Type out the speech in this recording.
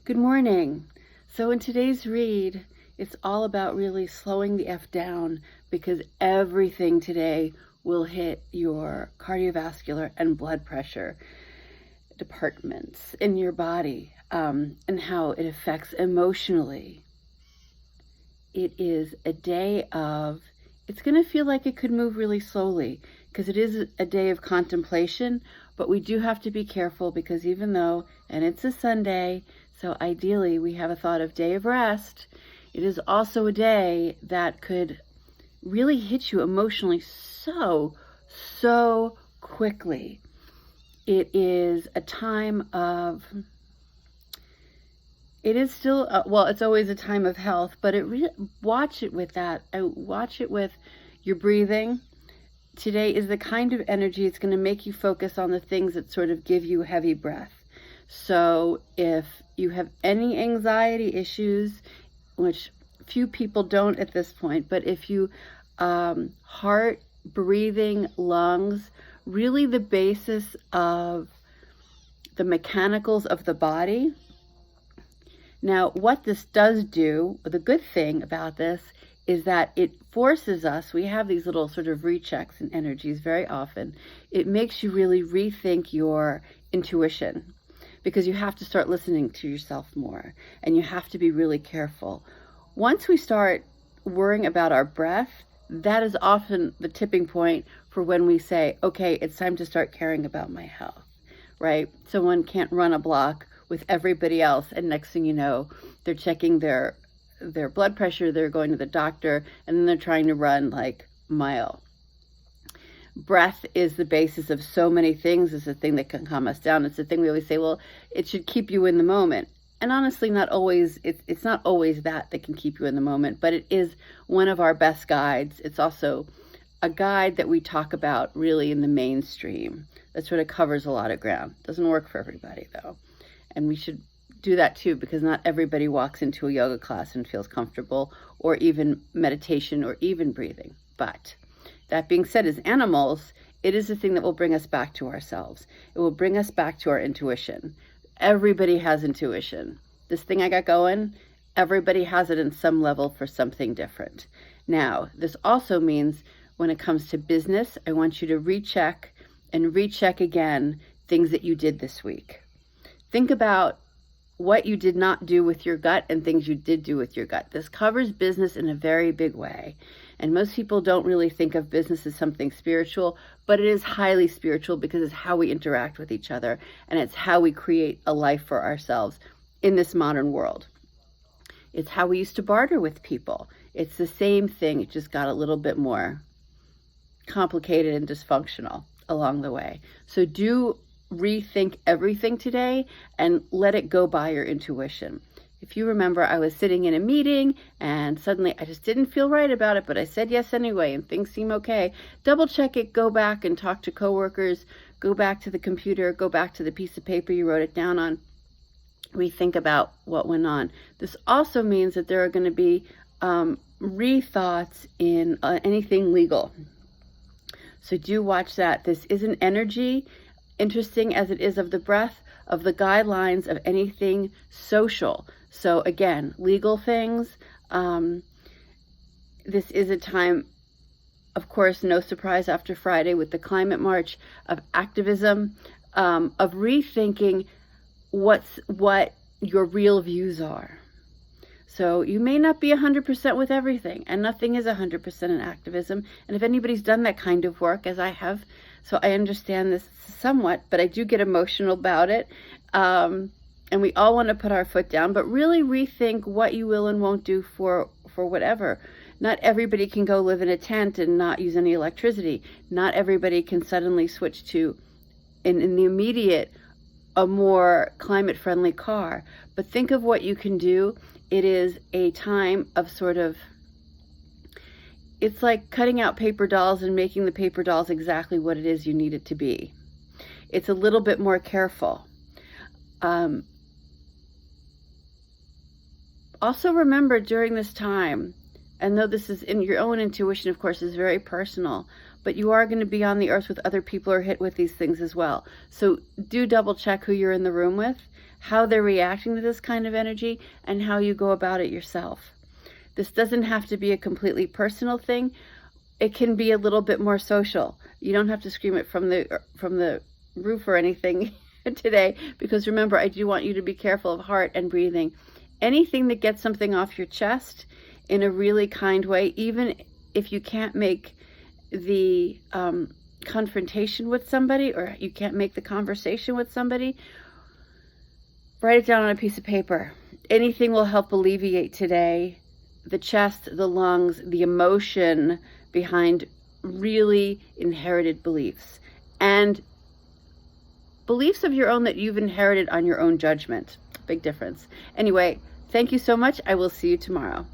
Good morning. So in today's read, it's all about really slowing the F down because everything today will hit your cardiovascular and blood pressure departments in your body, and how it affects emotionally. It is a day of, it's going to feel like it could move really slowly because it is a day of contemplation, but we do have to be careful because even though, and it's a Sunday, so ideally we have a thought of day of rest, it is also a day that could really hit you emotionally so quickly. It is a time of, it is still, well, it's always a time of health, but watch it with that. Watch it with your breathing. Today is the kind of energy it's going to make you focus on the things that sort of give you heavy breath. So if you have any anxiety issues, which few people don't at this point, but if you, heart, breathing, lungs, really the basis of the mechanicals of the body. Now, what this does do, the good thing about this, is that it forces us, we have these little sort of rechecks and energies very often. It makes you really rethink your intuition because you have to start listening to yourself more and you have to be really careful. Once we start worrying about our breath, that is often the tipping point for when we say, okay, it's time to start caring about my health, right? Someone can't run a block with everybody else, and next thing you know, they're checking their blood pressure, they're going to the doctor, and then they're trying to run like a mile. Breath is the basis of so many things. It's the thing that can calm us down. It's the thing we always say, well, it should keep you in the moment. And honestly, not always, it's not always that can keep you in the moment, but it is one of our best guides. It's also a guide that we talk about really in the mainstream. That sort of covers a lot of ground. Doesn't work for everybody though. And we should do that too, because not everybody walks into a yoga class and feels comfortable, or even meditation, or even breathing. But that being said, as animals, it is the thing that will bring us back to ourselves. It will bring us back to our intuition. Everybody has intuition. This thing I got going, everybody has it in some level for something different. Now, this also means when it comes to business, I want you to recheck and recheck again things that you did this week. Think about what you did not do with your gut and things you did do with your gut. This covers business in a very big way. And most people don't really think of business as something spiritual, but it is highly spiritual because it's how we interact with each other and it's how we create a life for ourselves in this modern world. It's how we used to barter with people. It's the same thing, it just got a little bit more complicated and dysfunctional along the way. So do rethink everything today and let it go by your intuition. If you remember, I was sitting in a meeting and suddenly I just didn't feel right about it, but I said yes anyway and things seem okay. Double check it, go back and talk to coworkers, go back to the computer, go back to the piece of paper you wrote it down on. Rethink about what went on. This also means that there are going to be rethoughts in anything legal. So do watch that. This is an energy, interesting as it is of the breath, of the guidelines of anything social. So again, legal things. This is a time, of course, no surprise after Friday with the climate march, of activism, of rethinking what your real views are. So you may not be 100% with everything, and nothing is 100% in activism. And if anybody's done that kind of work, as I have, so I understand this somewhat, but I do get emotional about it. And we all want to put our foot down, but really rethink what you will and won't do for whatever. Not everybody can go live in a tent and not use any electricity. Not everybody can suddenly switch to, in the immediate, a more climate-friendly car. But think of what you can do. It is a time of sort of, it's like cutting out paper dolls and making the paper dolls exactly what it is you need it to be. It's a little bit more careful. Also remember during this time, and though this is in your own intuition, of course, is very personal, but you are going to be on the earth with other people who are hit with these things as well. So do double check who you're in the room with, how they're reacting to this kind of energy, and how you go about it yourself. This doesn't have to be a completely personal thing. It can be a little bit more social. You don't have to scream it from the roof or anything today, because remember, I do want you to be careful of heart and breathing. Anything that gets something off your chest in a really kind way, even if you can't make the confrontation with somebody, or you can't make the conversation with somebody, write it down on a piece of paper. Anything will help alleviate today the chest, the lungs, the emotion behind really inherited beliefs, and beliefs of your own that you've inherited on your own judgment. Big difference. Anyway, thank you so much. I will see you tomorrow.